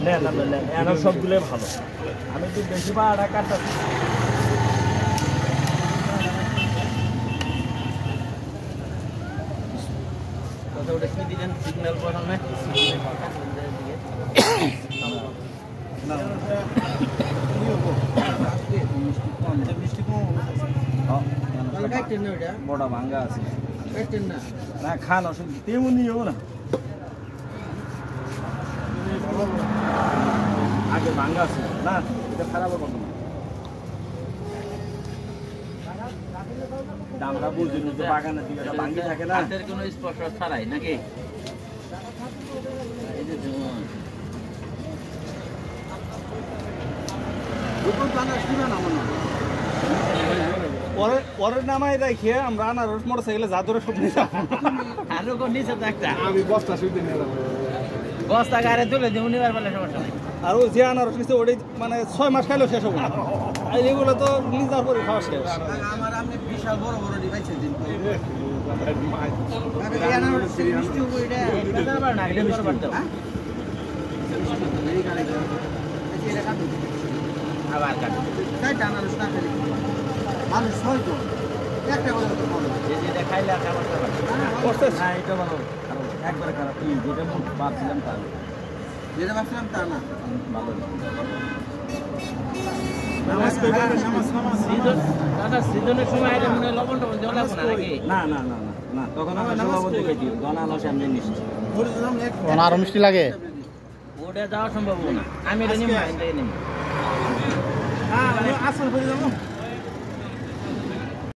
নেন আমরা নেন এনার সবগুলোই ভালো আমি একটু বেশি পাড়া কাটতাছি ওটা কি দিলেন সিগন্যাল প্রথমে বড় ভাঙ্গা আছে না খান অসুবিধা তেমনি হবো না আগে ভাঙ্গা আছে না এটা খারাপ হবে না আমরা বুঝি না যে বাগানের দিকে এটা ভাঙ্গি থাকে না হাতের কোনো স্পর্শ ছাড়াই নাকি এই যে পরের নামাই রাখিয়ে আমরা আনারস মোটরসাইকেলে যা ধরে সব নিয়ে যাবো আরো কোন নিচে একটা আমি বস্তা শুধু নিয়ে যাবো বস্তা গাড়ি তুলে দিয়ে নিবার বেলা সমস্যা নাই আর ওই যে আনারস নিচে ওটাই মানে 6 মাস খাইলেও শেষ হবে না আর এগুলো তো নিজার পরে খাওয়া শেষ আমার আপনি বিশাল বড় বড় ডিভাইসে দিন আবার কাট মানুষ হয়তো একটা কথা তো বলো যেটা খাইলে খাবার না এটা ভালো একবারে খারাপ যেটা মুখ বাঁধছিলাম তা যেটা ভাবছিলাম তা না ভালো সিজনের সময় লবণ টবণ দেওয়া লাগবে না নাকি না না না না না তখন আমরা সভাপতি খাইছি গনালো সামনে নিচ্ছি আরো মিষ্টি লাগে ওটা যাওয়া সম্ভব না আমি এটা নিব না এটা নিব হ্যাঁ আসল করে যাবো